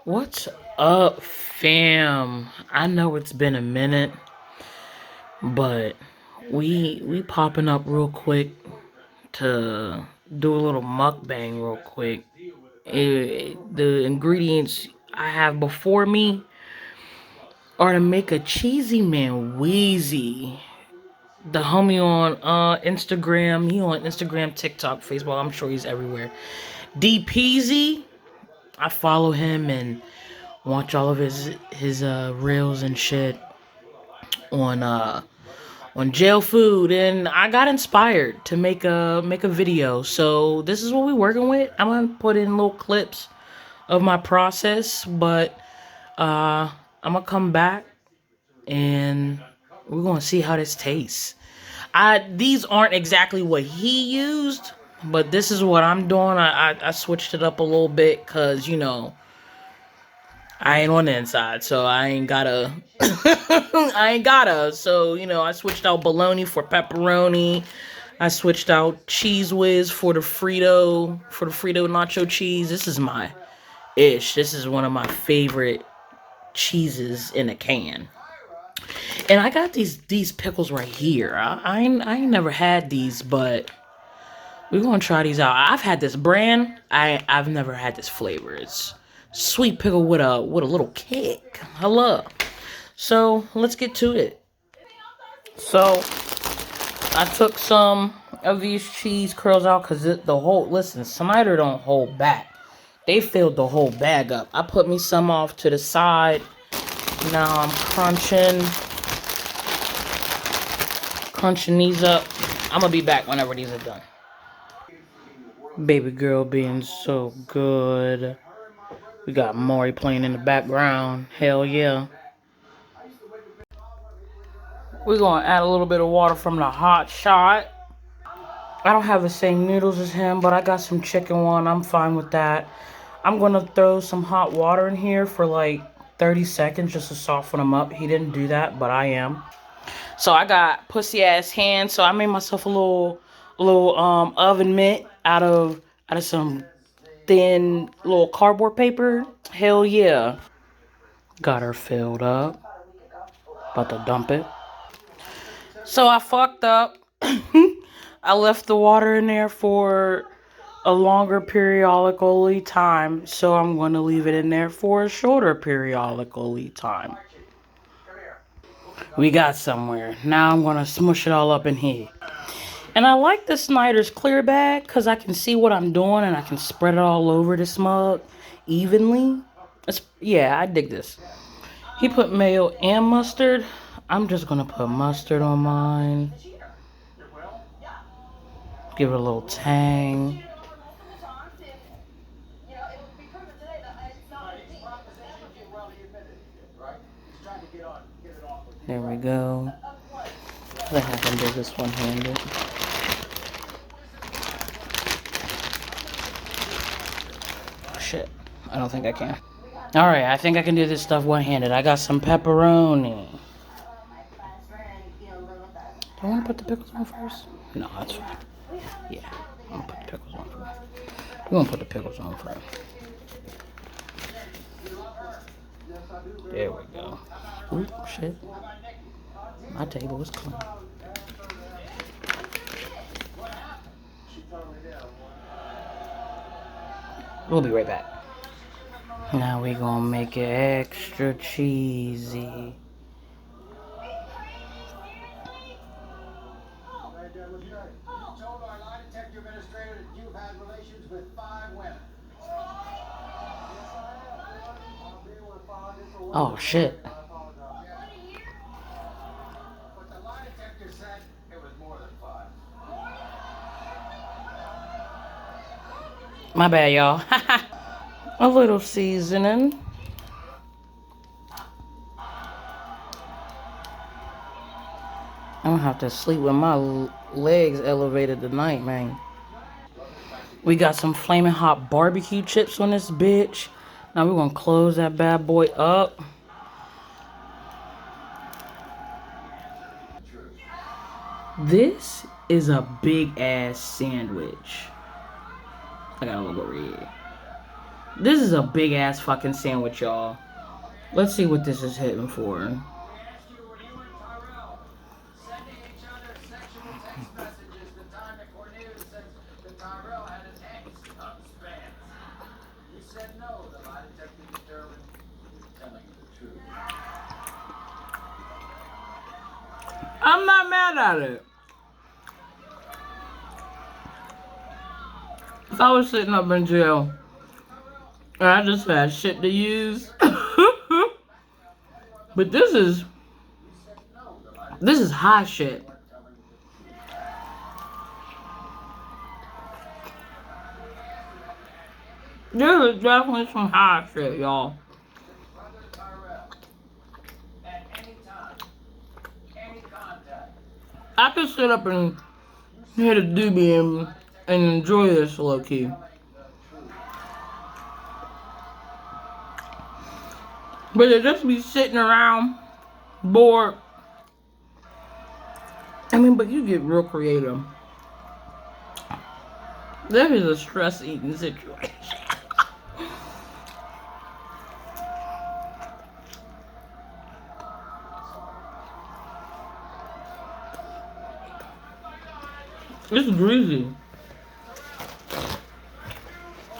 What's up, fam? I know it's been a minute, but we popping up real quick to do a little mukbang real quick. The ingredients I have before me are to make a cheesy man Wheezy. The homie on Instagram, he on Instagram, TikTok, Facebook. I'm sure he's everywhere. DPZ. I follow him and watch all of his reels and shit on on jail food, and I got inspired to make a video. So this is what we're working with. I'm gonna put in little clips of my process, but I'm gonna come back and we're gonna see how this tastes. These aren't exactly what he used, but this is what I'm doing. I switched it up a little bit because I ain't on the inside, so I ain't gotta. I ain't gotta. So, I switched out bologna for pepperoni. I switched out cheese whiz for the Frito nacho cheese. This is my ish. This is one of my favorite cheeses in a can. And I got these pickles right here. I ain't never had these, but we're gonna try these out. I've had this brand. I've never had this flavor. It's sweet pickle with a little kick. Hello. So let's get to it. So I took some of these cheese curls out because the whole listen, Snyder don't hold back. They filled the whole bag up. I put me some off to the side. Now I'm crunching these up. I'm gonna be back whenever these are done. Baby girl being so good. We got Maury playing in the background. Hell yeah. We're gonna add a little bit of water from the hot shot. I don't have the same noodles as him, but I got some chicken one. I'm fine with that. I'm gonna throw some hot water in here for like 30 seconds just to soften them up. He didn't do that, but I am. So I got pussy ass hands. So I made myself a little oven mitt out of some thin little cardboard paper. Hell yeah. Got her filled up. About to dump it. So I fucked up. I left the water in there for a longer periodically time, so I'm going to leave it in there for a shorter periodically time. We got somewhere. Now I'm going to smush it all up in here. And I like the Snyder's clear bag because I can see what I'm doing and I can spread it all over this mug evenly. Yeah, I dig this. He put mayo and mustard. I'm just going to put mustard on mine. Give it a little tang. There we go. I think I can do this one-handed. Shit, I don't think I can. Alright, I think I can do this stuff one-handed. I got some pepperoni. Do I want to put the pickles on first? No, that's fine. Yeah, I'm going to put the pickles on first. We're going to put the pickles on first. There we go. Oop, shit. My table is clean. We'll be right back. Now we gonna make it extra cheesy. Oh shit. My bad, y'all. A little seasoning. I'm gonna have to sleep with my legs elevated tonight, man. We got some flaming hot barbecue chips on this bitch. Now we're gonna close that bad boy up. This is a big ass sandwich. I got a little over here. This is a big ass fucking sandwich, y'all. Let's see what this is hitting for. I'm not mad at it. If I was sitting up in jail and I just had shit to use, but this is high shit. This is definitely some high shit, y'all. I could sit up and hit a doobie and enjoy this low key. But to just be sitting around bored, I mean, but you get real creative. That is a stress eating situation. It's greasy.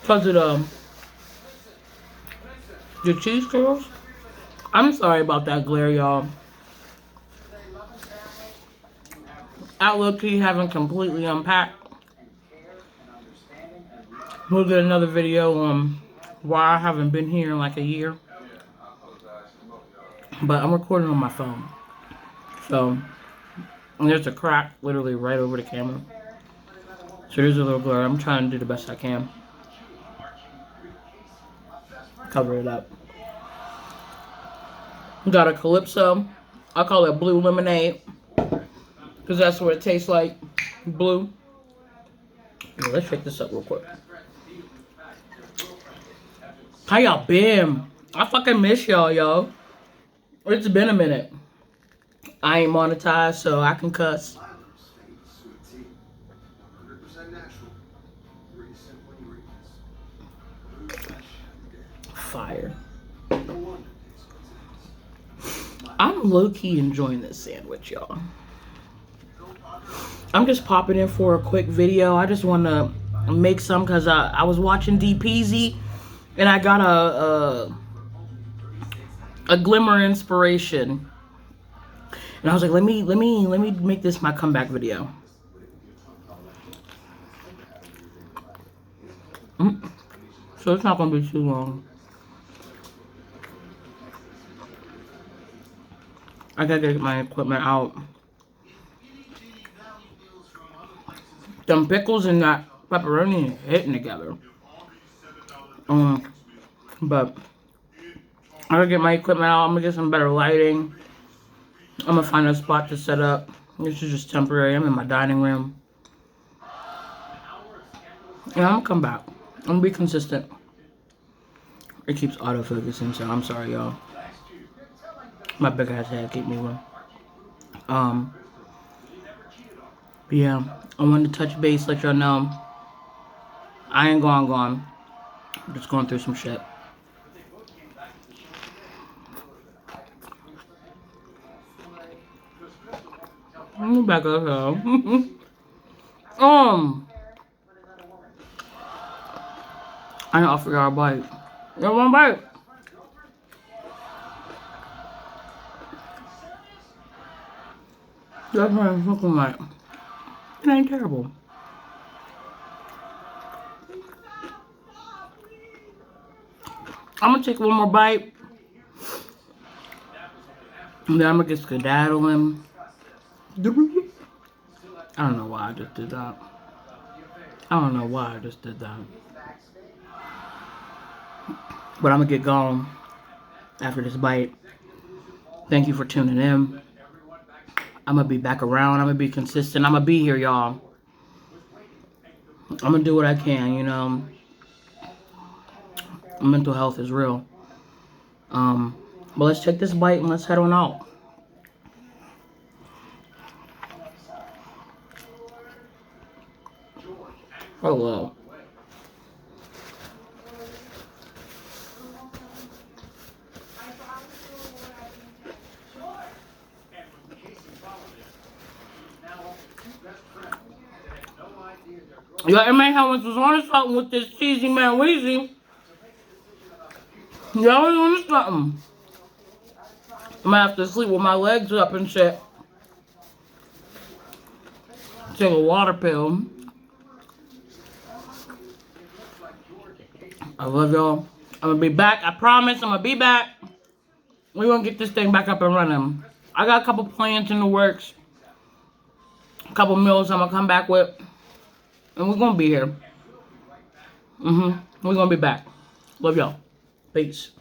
Because of the cheese curls. I'm sorry about that glare, y'all. I low-key haven't completely unpacked. We'll get another video on why I haven't been here in like a year. But I'm recording on my phone. So, and there's a crack literally right over the camera. So there's a little glare. I'm trying to do the best I can. Cover it up. We got a Calypso. I call it blue lemonade. Because that's what it tastes like. Blue. Yeah, let's shake this up real quick. How y'all been? I fucking miss y'all, yo. It's been a minute. I ain't monetized, so I can cuss. Fire. I'm low-key enjoying this sandwich, y'all. I'm just popping in for a quick video. I just want to make some because I was watching DPZ and I got a glimmer of inspiration. And I was like, let me make this my comeback video. So it's not gonna be too long. I gotta get my equipment out. Them pickles and that pepperoni hitting together. But I gotta get my equipment out. I'm gonna get some better lighting. I'm gonna find a spot to set up. This is just temporary. I'm in my dining room. And I'm gonna come back. I'm gonna be consistent. It keeps autofocusing, so I'm sorry, y'all. My big ass head keep moving. But yeah, I wanted to touch base, let y'all know. I ain't gone. I'm just going through some shit. Let me back up here. I didn't offer y'all a bite. Y'all want a bite? That's what I'm looking like. It ain't terrible. I'm gonna take one more bite. And then I'm gonna get skedaddling. I don't know why I just did that. But I'm gonna get going after this bite. Thank you for tuning in. I'm gonna be back around. I'm gonna be consistent. I'm gonna be here, y'all. I'm gonna do what I can, you know. Mental health is real. But let's take this bite and let's head on out. Hello. Y'all, it may have was on something with this cheesy man Wheezy. Y'all was on something. I'm gonna have to sleep with my legs up and shit. Take a water pill. I love y'all. I'm gonna be back. I promise I'm gonna be back. We're gonna get this thing back up and running. I got a couple plans in the works. A couple meals I'm gonna come back with. And we're gonna be here. We're gonna be back. Love y'all. Peace.